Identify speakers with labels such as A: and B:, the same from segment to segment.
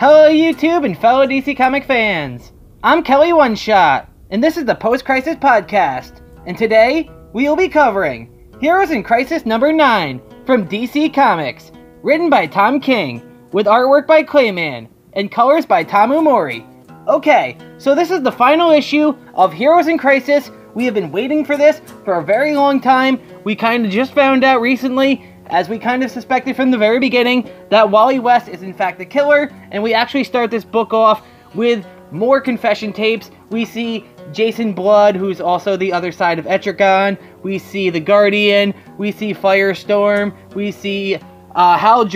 A: Hello YouTube and fellow DC Comic fans! I'm Kelly One Shot, and this is the Post-Crisis Podcast. And today, we will be covering Heroes in Crisis number 9 from DC Comics, written by Tom King, with artwork by Clayman, and colors by Tamu Mori. Okay, so this is the final issue of Heroes in Crisis. We have been waiting for this for a very long time. We kind of just found out recently, as we kind of suspected from the very beginning, that Wally West is in fact the killer, and we actually start this book off with more confession tapes. We see Jason Blood, who's also the other side of Etrigan. We see the Guardian. We see Firestorm. We see Guy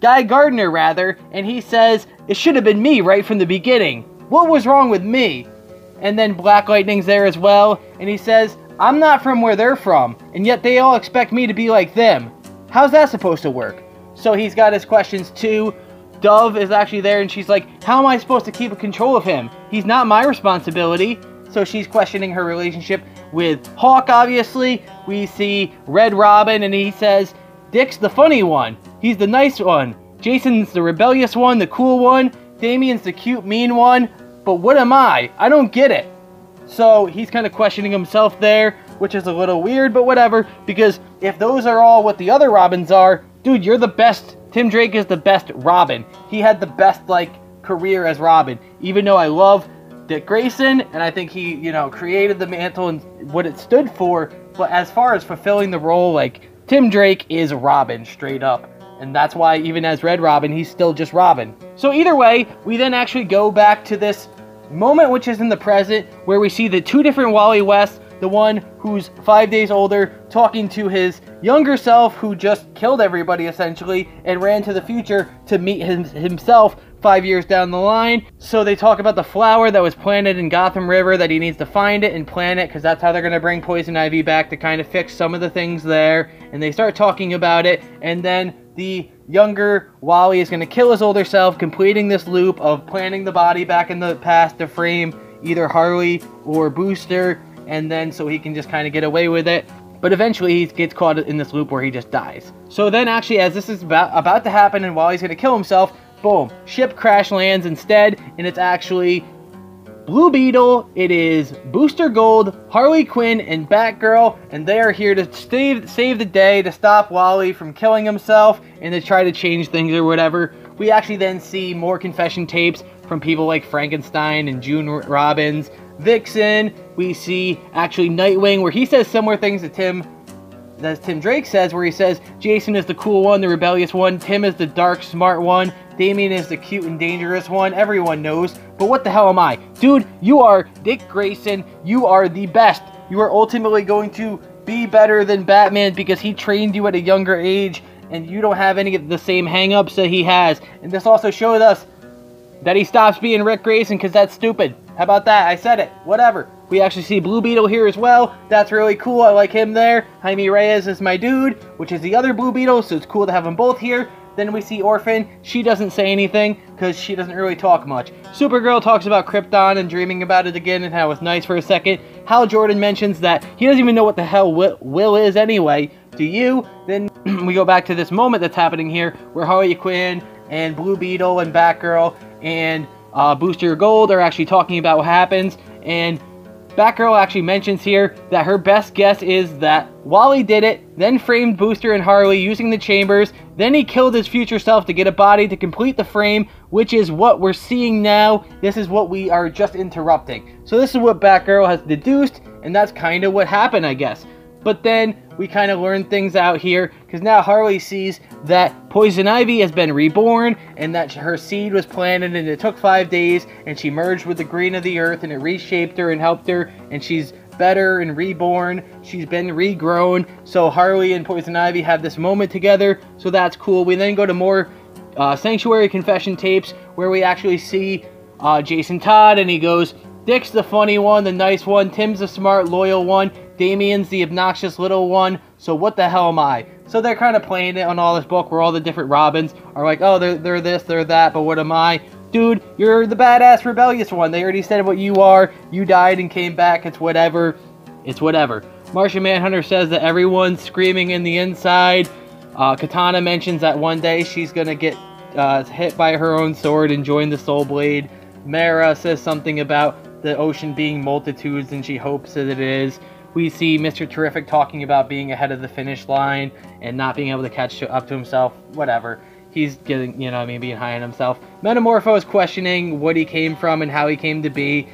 A: Gardner, rather, and he says, "It should have been me right from the beginning. What was wrong with me?" And then Black Lightning's there as well, and he says, "I'm not from where they're from, and yet they all expect me to be like them. How's that supposed to work?" So he's got his questions too. Dove is actually there, and she's like, "How am I supposed to keep control of him? He's not my responsibility." So she's questioning her relationship with Hawk, obviously. We see Red Robin, and he says, "Dick's the funny one. He's the nice one. Jason's the rebellious one, the cool one. Damian's the cute, mean one. But what am I? I don't get it." So he's kind of questioning himself there, which is a little weird, but whatever, because if those are all what the other Robins are, dude, you're the best. Tim Drake is the best Robin. He had the best, career as Robin, even though I love Dick Grayson, and I think he, created the mantle and what it stood for, but as far as fulfilling the role, Tim Drake is Robin, straight up. And that's why, even as Red Robin, he's still just Robin. So either way, we then actually go back to this moment, which is in the present, where we see the two different Wally West, the one who's 5 days older, talking to his younger self, who just killed everybody, essentially, and ran to the future to meet himself 5 years down the line. So they talk about the flower that was planted in Gotham River, that he needs to find it and plant it, because that's how they're going to bring Poison Ivy back, to kind of fix some of the things there. And they start talking about it, and then the younger Wally is going to kill his older self, completing this loop of planting the body back in the past to frame either Harley or Booster, and then so he can just kind of get away with it. But eventually he gets caught in this loop where he just dies. So then actually, as this is about to happen and Wally's going to kill himself, boom, ship crash lands instead, and it's actually Blue Beetle, it is Booster Gold, Harley Quinn, and Batgirl, and they are here to save the day, to stop Wally from killing himself, and to try to change things or whatever. We actually then see more confession tapes from people like Frankenstein and June Robbins, Vixen. We see actually Nightwing, where he says similar things to Tim Drake says, where he says Jason is the cool one, the rebellious one, Tim is the dark, smart one, Damian is the cute and dangerous one. Everyone knows, but what the hell am I? Dude, you are Dick Grayson. You are the best. You are ultimately going to be better than Batman because he trained you at a younger age, and you don't have any of the same hang-ups that he has. And this also showed us that he stops being Rick Grayson because that's stupid. How about that? I said it. Whatever. We actually see Blue Beetle here as well. That's really cool. I like him there. Jaime Reyes is my dude, which is the other Blue Beetle, so it's cool to have them both here. Then we see Orphan. She doesn't say anything because she doesn't really talk much. Supergirl talks about Krypton and dreaming about it again and how it's nice for a second. Hal Jordan mentions that he doesn't even know what the hell Will is anyway. Do you? Then we go back to this moment that's happening here where Harley Quinn and Blue Beetle and Batgirl and Booster Gold are actually talking about what happens, and Batgirl actually mentions here that her best guess is that Wally did it, then framed Booster and Harley using the chambers, then he killed his future self to get a body to complete the frame, which is what we're seeing now. This is what we are just interrupting. So this is what Batgirl has deduced, and that's kind of what happened, I guess. But then we kind of learn things out here, because now Harley sees that Poison Ivy has been reborn, and that her seed was planted, and it took 5 days, and she merged with the green of the earth, and it reshaped her and helped her, and she's better and reborn. She's been regrown. So Harley and Poison Ivy have this moment together, so that's cool. We then go to more Sanctuary confession tapes, where we actually see Jason Todd, and he goes, "Dick's the funny one, the nice one, Tim's the smart, loyal one, Damian's the obnoxious little one, so what the hell am I?" So they're kind of playing it on all this book, where all the different Robins are like, oh, they're this, they're that, but what am I? Dude, you're the badass rebellious one. They already said what you are. You died and came back. It's whatever. It's whatever. Martian Manhunter says that everyone's screaming in the inside. Katana mentions that one day she's going to get hit by her own sword and joined the Soul Blade. Mara says something about the ocean being multitudes, and she hopes that it is. We see Mr. Terrific talking about being ahead of the finish line and not being able to catch up to himself. Whatever. He's getting, you know what I mean, being high on himself. Metamorpho is questioning what he came from and how he came to be.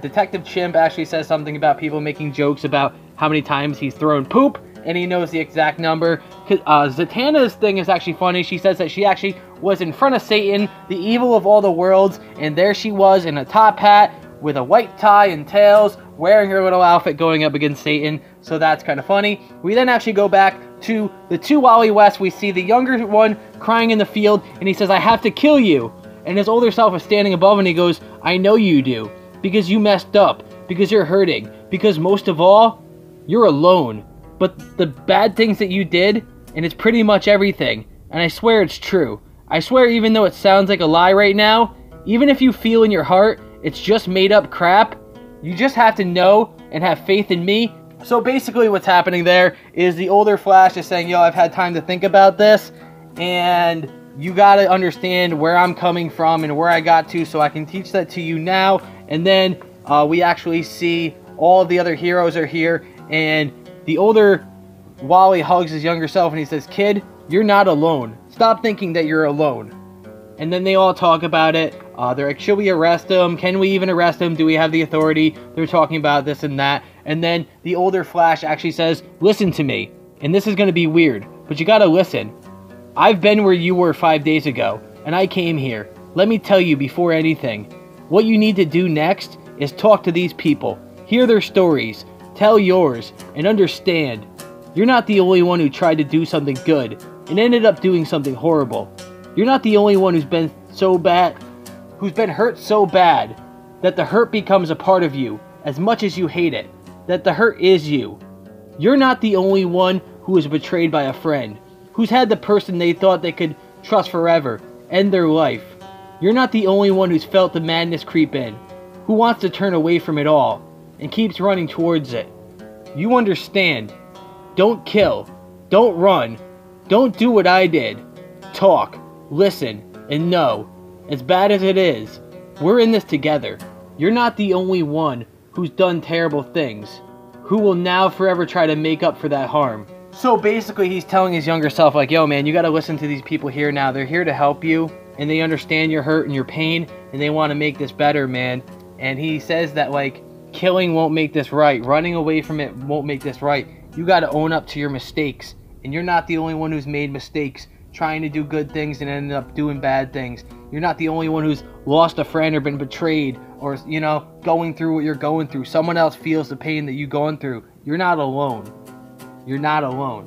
A: Detective Chimp actually says something about people making jokes about how many times he's thrown poop, and he knows the exact number. Zatanna's thing is actually funny. She says that she actually was in front of Satan, the evil of all the worlds, and there she was in a top hat with a white tie and tails, wearing her little outfit going up against Satan. So that's kind of funny. We then actually go back to the two Wally West. We see the younger one crying in the field, and he says, "I have to kill you." And his older self is standing above, and he goes, "I know you do. Because you messed up. Because you're hurting. Because most of all, you're alone. But the bad things that you did, and it's pretty much everything. And I swear it's true. I swear, even though it sounds like a lie right now, even if you feel in your heart it's just made up crap, you just have to know and have faith in me." So basically what's happening there is the older Flash is saying, yo, I've had time to think about this, and you gotta understand where I'm coming from and where I got to, so I can teach that to you now. And then we actually see all of the other heroes are here, and the older Wally hugs his younger self and he says, "Kid, you're not alone. Stop thinking that you're alone." And then they all talk about it. They're like, should we arrest him? Can we even arrest him? Do we have the authority? They're talking about this and that. And then the older Flash actually says, "Listen to me. And this is going to be weird, but you got to listen. I've been where you were 5 days ago, and I came here. Let me tell you before anything. What you need to do next is talk to these people. Hear their stories. Tell yours. And understand. You're not the only one who tried to do something good and ended up doing something horrible. You're not the only one who's been hurt so bad that the hurt becomes a part of you as much as you hate it, that the hurt is you. You're not the only one who was betrayed by a friend, who's had the person they thought they could trust forever end their life. You're not the only one who's felt the madness creep in, who wants to turn away from it all and keeps running towards it. You understand. Don't kill. Don't run. Don't do what I did. Talk. Listen, and know, as bad as it is, we're in this together. You're not the only one who's done terrible things, who will now forever try to make up for that harm." So basically he's telling his younger self, like, yo man, you gotta listen to these people here now. They're here to help you, and they understand your hurt and your pain, and they want to make this better, man. And he says that, like, killing won't make this right. Running away from it won't make this right. You gotta own up to your mistakes, and you're not the only one who's made mistakes, trying to do good things and ended up doing bad things. You're not the only one who's lost a friend or been betrayed or, you know, going through what you're going through. Someone else feels the pain that you're going through. You're not alone. You're not alone.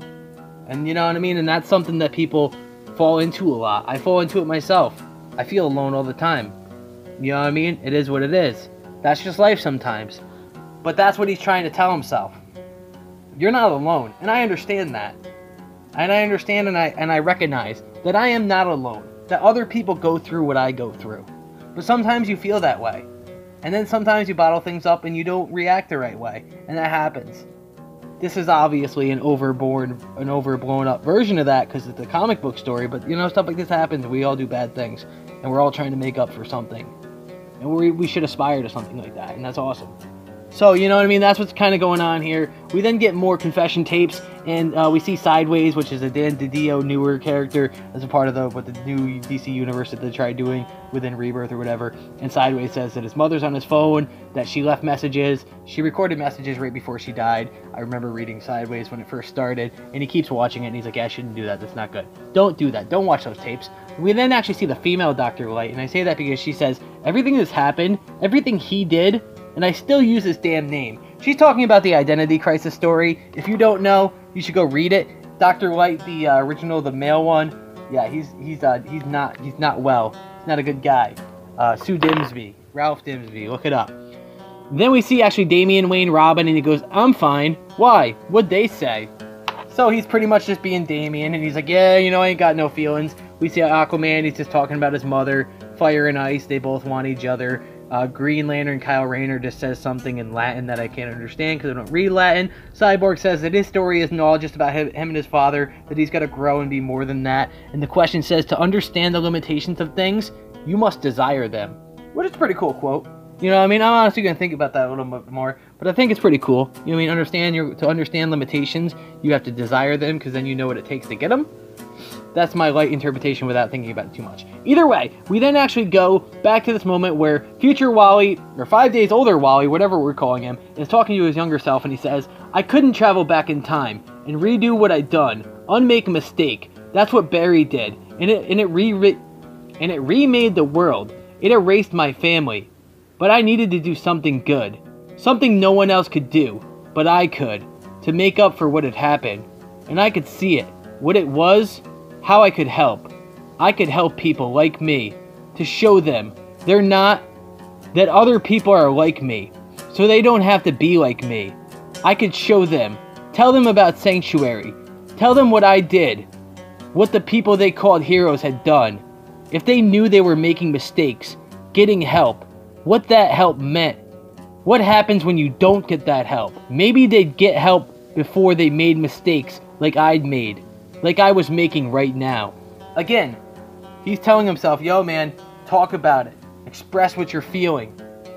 A: And you know what I mean? And that's something that people fall into a lot. I fall into it myself. I feel alone all the time. You know what I mean? It is what it is. That's just life sometimes. But that's what he's trying to tell himself. You're not alone. And I understand that. And I understand and I recognize that I am not alone. That other people go through what I go through. But sometimes you feel that way. And then sometimes you bottle things up and you don't react the right way. And that happens. This is obviously an overblown up version of that because it's a comic book story. But, you know, stuff like this happens. We all do bad things. And we're all trying to make up for something. And we should aspire to something like that. And that's awesome. So, you know what I mean? That's what's kind of going on here. We then get more confession tapes, and we see Sideways, which is a Dan DiDio newer character as a part of what the new DC universe that they tried doing within Rebirth or whatever. And Sideways says that his mother's on his phone, that she left messages. She recorded messages right before she died. I remember reading Sideways when it first started, and he keeps watching it, and he's like, yeah, I shouldn't do that. That's not good. Don't do that. Don't watch those tapes. We then actually see the female Dr. Light, and I say that because she says, everything that's happened, everything he did, and I still use his damn name. She's talking about the Identity Crisis story. If you don't know, you should go read it. Dr. Light, the original, the male one, yeah, he's not well. He's not a good guy. Sue Dimsby, Ralph Dimsby, look it up. Then we see actually Damian Wayne Robin, and he goes, I'm fine. Why? What'd they say? So he's pretty much just being Damian, and he's like, yeah, you know, I ain't got no feelings. We see Aquaman, he's just talking about his mother. Fire and Ice, they both want each other. Green Lantern Kyle Rayner just says something in Latin that I can't understand because I don't read Latin. Cyborg says that his story isn't all just about him and his father, that he's got to grow and be more than that. And the question says, to understand the limitations of things, you must desire them. Which is a pretty cool quote. You know what I mean? I'm honestly going to think about that a little bit more, but I think it's pretty cool. You know what I mean? To understand limitations, you have to desire them, because then you know what it takes to get them. That's my light interpretation without thinking about it too much. Either way, we then actually go back to this moment where future Wally, or 5 days older Wally, whatever we're calling him, is talking to his younger self, and he says, I couldn't travel back in time and redo what I'd done, unmake a mistake. That's what Barry did, and it remade the world. It erased my family. But I needed to do something good. Something no one else could do, but I could, to make up for what had happened. And I could see it, what it was, how I could help. I could help people like me, to show them they're not, that other people are like me, so they don't have to be like me. I could show them, tell them about Sanctuary, tell them what I did, what the people they called heroes had done. If they knew they were making mistakes, getting help, what that help meant. What happens when you don't get that help? Maybe they'd get help before they made mistakes like I'd made, like I was making right now. Again, he's telling himself, yo man, talk about it. Express what you're feeling.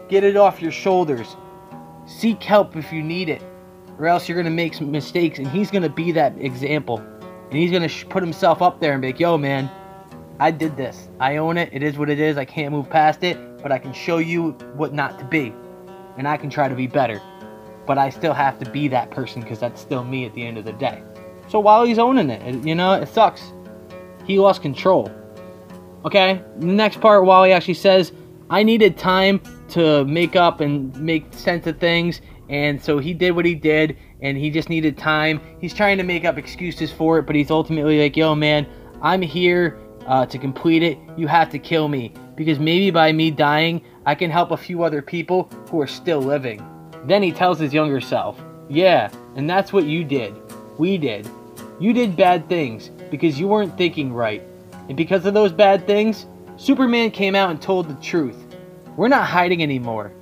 A: Get it off your shoulders. Seek help if you need it, or else you're going to make some mistakes, and he's going to be that example. And he's going to put himself up there and be like, yo man, I did this. I own it. It is what it is. I can't move past it, but I can show you what not to be. And I can try to be better. But I still have to be that person, because that's still me at the end of the day. So Wally's owning it, you know, it sucks. He lost control. Okay, the next part, Wally actually says, I needed time to make up and make sense of things. And so he did what he did, and he just needed time. He's trying to make up excuses for it, but he's ultimately like, yo man, I'm here to complete it. You have to kill me, because maybe by me dying, I can help a few other people who are still living. Then he tells his younger self, yeah, and that's what you did. We did. You did bad things because you weren't thinking right. And because of those bad things, Superman came out and told the truth. We're not hiding anymore.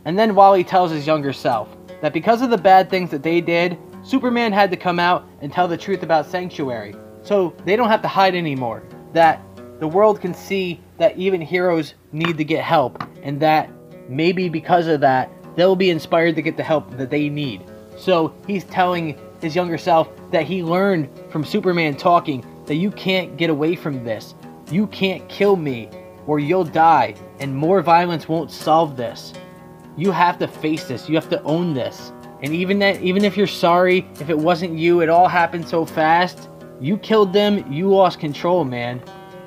A: And then Wally tells his younger self that because of the bad things that they did, Superman had to come out and tell the truth about Sanctuary. So they don't have to hide anymore. That the world can see that even heroes need to get help, and that maybe because of that, they'll be inspired to get the help that they need. So he's telling his younger self that he learned from Superman talking that you can't get away from this. You can't kill me or you'll die, and more violence won't solve this. You have to face this. You have to own this. And even if you're sorry, if it wasn't you, it all happened so fast. You killed them, you lost control, man.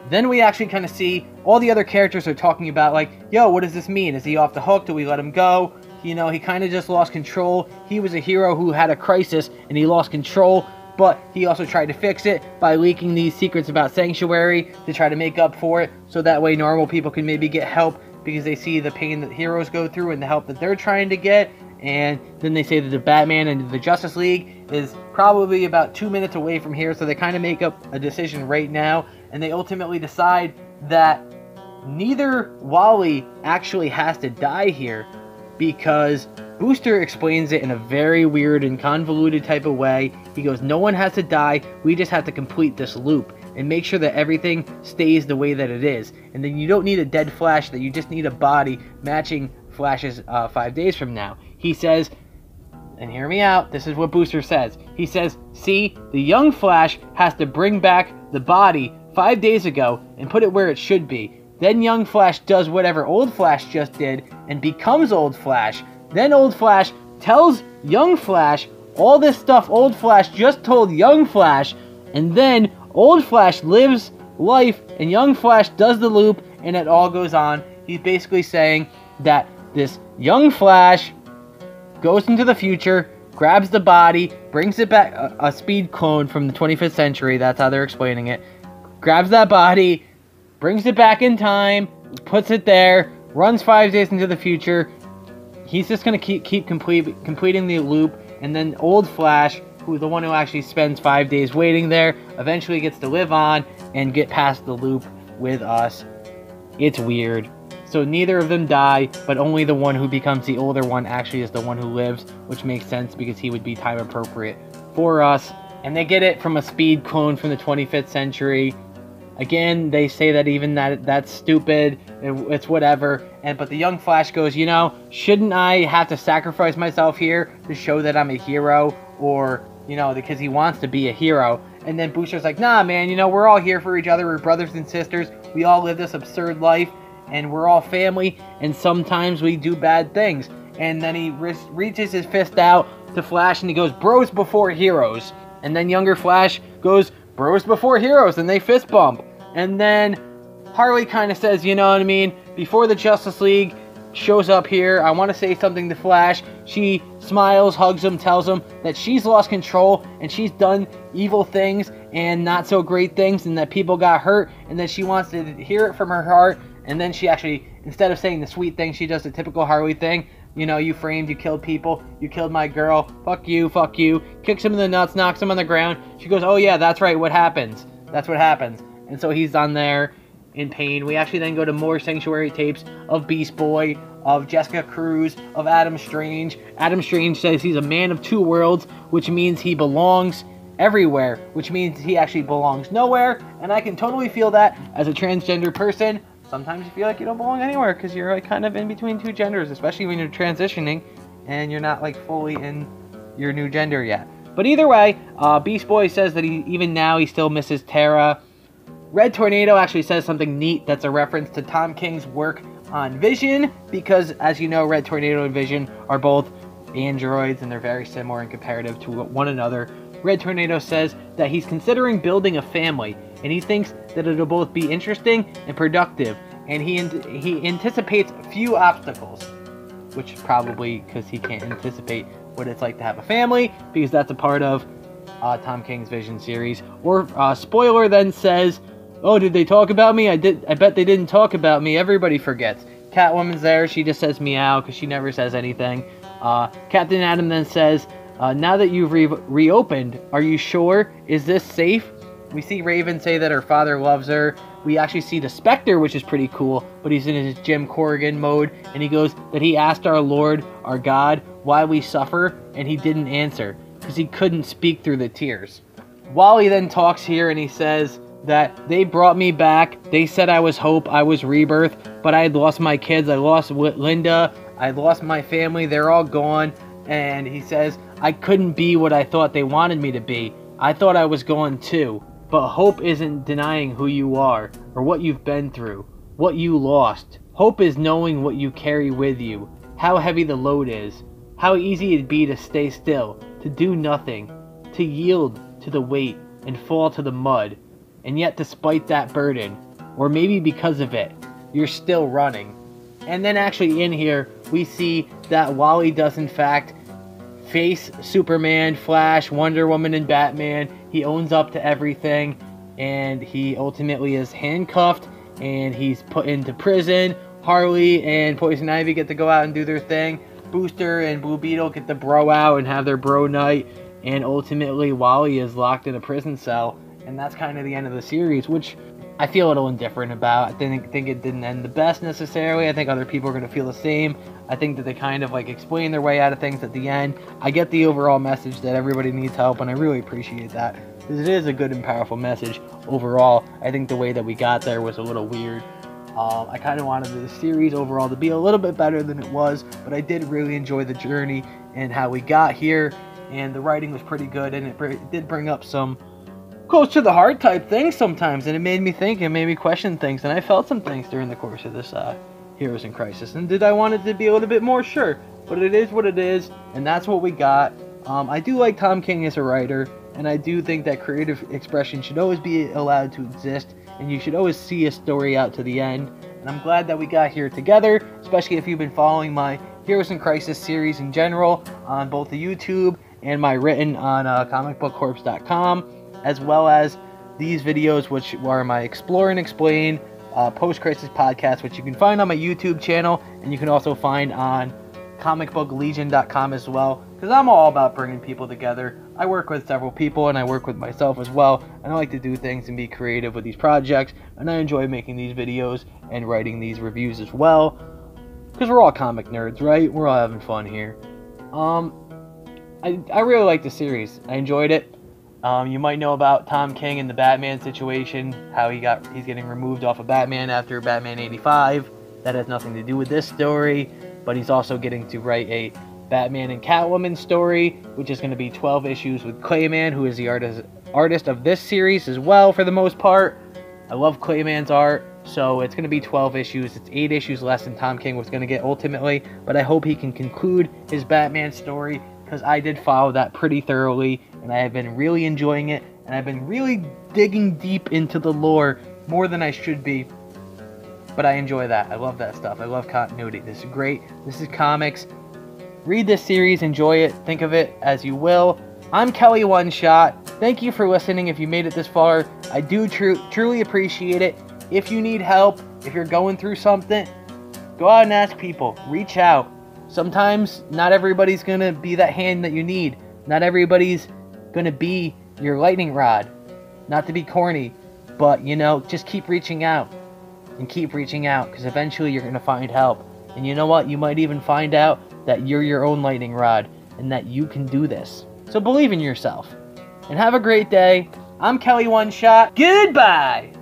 A: Then we actually kind of see all the other characters are talking about, like, yo, what does this mean? Is he off the hook? Do we let him go? You know, he kind of just lost control. He was a hero who had a crisis, and he lost control, but he also tried to fix it by leaking these secrets about Sanctuary to try to make up for it, so that way normal people can maybe get help, because they see the pain that heroes go through and the help that they're trying to get. And then they say that the Batman and the Justice League is probably about 2 minutes away from here, so they kind of make up a decision right now, and they ultimately decide that neither Wally actually has to die here, because Booster explains it in a very weird and convoluted type of way. He goes, no one has to die, we just have to complete this loop and make sure that everything stays the way that it is. And then you don't need a dead Flash, that you just need a body matching Flash's 5 days from now. He says, and hear me out, this is what Booster says. He says, see, the young Flash has to bring back the body 5 days ago and put it where it should be. Then young Flash does whatever old Flash just did and becomes old Flash. Then old Flash tells young Flash all this stuff old Flash just told young Flash, and then old Flash lives life and young Flash does the loop, and it all goes on. He's basically saying that this young Flash goes into the future, grabs the body, brings it back, a speed clone from the 25th century, that's how they're explaining it, grabs that body, brings it back in time, puts it there, runs 5 days into the future. He's just going to keep completing the loop, and then old Flash, who's the one who actually spends 5 days waiting there, eventually gets to live on and get past the loop with us. It's weird. So neither of them die, but only the one who becomes the older one actually is the one who lives, which makes sense because he would be time appropriate for us. And they get it from a speed clone from the 25th century. Again, they say that even that's stupid, it's whatever. But the young Flash goes, you know, shouldn't I have to sacrifice myself here to show that I'm a hero? Or, you know, because he wants to be a hero. And then Booster's like, nah, man, you know, we're all here for each other. We're brothers and sisters. We all live this absurd life. And we're all family. And sometimes we do bad things. And then he reaches his fist out to Flash and he goes, bros before heroes. And then younger Flash goes, bros before heroes. And they fist bump. And then Harley kind of says, you know what I mean? Before the Justice League shows up here, I want to say something to Flash. She smiles, hugs him, tells him that she's lost control and she's done evil things and not so great things and that people got hurt and that she wants to hear it from her heart. And then she actually, instead of saying the sweet thing, she does the typical Harley thing. You know, you framed, you killed people, you killed my girl, fuck you, kicks him in the nuts, knocks him on the ground. She goes, oh yeah, that's right, what happens? That's what happens. And so he's on there in pain. We actually then go to more Sanctuary tapes of Beast Boy, of Jessica Cruz, of Adam Strange. Adam Strange says he's a man of two worlds, which means he belongs everywhere, which means he actually belongs nowhere. And I can totally feel that as a transgender person. Sometimes you feel like you don't belong anywhere because you're like kind of in between two genders, especially when you're transitioning and you're not like fully in your new gender yet. But either way, Beast Boy says that even now he still misses Tara. Red Tornado actually says something neat that's a reference to Tom King's work on Vision, because as you know, Red Tornado and Vision are both androids and they're very similar and comparative to one another. Red Tornado says that he's considering building a family and he thinks that it'll both be interesting and productive, and he anticipates few obstacles, which probably because he can't anticipate what it's like to have a family, because that's a part of Tom King's Vision series. Or Spoiler then says, oh, did they talk about me? I bet they didn't talk about me. Everybody forgets. Catwoman's there. She just says meow because she never says anything. Captain Atom then says, now that you've reopened, are you sure? Is this safe? We see Raven say that her father loves her. We actually see the Spectre, which is pretty cool, but he's in his Jim Corrigan mode, and he goes that he asked our Lord, our God, why we suffer, and he didn't answer, because he couldn't speak through the tears. Wally then talks here, and he says that they brought me back. They said I was hope, I was rebirth, but I had lost my kids. I lost Linda. I lost my family. They're all gone. And he says, I couldn't be what I thought they wanted me to be. I thought I was gone too. But hope isn't denying who you are, or what you've been through, what you lost. Hope is knowing what you carry with you, how heavy the load is, how easy it'd be to stay still, to do nothing, to yield to the weight and fall to the mud. And yet despite that burden, or maybe because of it, you're still running. And then actually in here, we see that Wally does in fact face Superman, Flash, Wonder Woman, and Batman. He owns up to everything, and he ultimately is handcuffed, and he's put into prison. Harley and Poison Ivy get to go out and do their thing. Booster and Blue Beetle get to bro out and have their bro night, and ultimately Wally is locked in a prison cell, and that's kind of the end of the series, which I feel a little indifferent about. I think it didn't end the best necessarily. I think other people are going to feel the same. I think that they kind of like explain their way out of things at the end. I get the overall message that everybody needs help, and I really appreciate that, because it is a good and powerful message overall. I think the way that we got there was a little weird. I kind of wanted the series overall to be a little bit better than it was, but I did really enjoy the journey and how we got here, and the writing was pretty good, and it did bring up some close to the heart type things sometimes, and it made me think and made me question things, and I felt some things during the course of this Heroes in Crisis. And did I want it to be a little bit more? Sure, but it is what it is, and that's what we got. I do like Tom King as a writer, and I do think that creative expression should always be allowed to exist, and you should always see a story out to the end. And I'm glad that we got here together, especially if you've been following my Heroes in Crisis series in general on both the YouTube and my written on comicbookcorpse.com, as well as these videos, which are my Explore and Explain post-crisis podcast, which you can find on my YouTube channel, and you can also find on comicbooklegion.com as well, because I'm all about bringing people together. I work with several people, and I work with myself as well, and I like to do things and be creative with these projects, and I enjoy making these videos and writing these reviews as well, because we're all comic nerds, right? We're all having fun here. I really like the series. I enjoyed it. You might know about Tom King and the Batman situation, how he's getting removed off of Batman after Batman 85. That has nothing to do with this story, but he's also getting to write a Batman and Catwoman story, which is going to be 12 issues with Clayman, who is the artist of this series as well for the most part. I love Clayman's art, so it's going to be 12 issues. It's 8 issues less than Tom King was going to get ultimately, but I hope he can conclude his Batman story, because I did follow that pretty thoroughly, and I have been really enjoying it, and I've been really digging deep into the lore, more than I should be, but I enjoy that. I love that stuff. I love continuity. This is great. This is comics. Read this series, enjoy it, think of it as you will. I'm Kelly One Shot. Thank you for listening if you made it this far. I do truly appreciate it. If you need help, if you're going through something, go out and ask people. Reach out. Sometimes not everybody's going to be that hand that you need. Not everybody's going to be your lightning rod. Not to be corny, but, you know, just keep reaching out. And keep reaching out, because eventually you're going to find help. And you know what? You might even find out that you're your own lightning rod and that you can do this. So believe in yourself. And have a great day. I'm Kelly One Shot. Goodbye!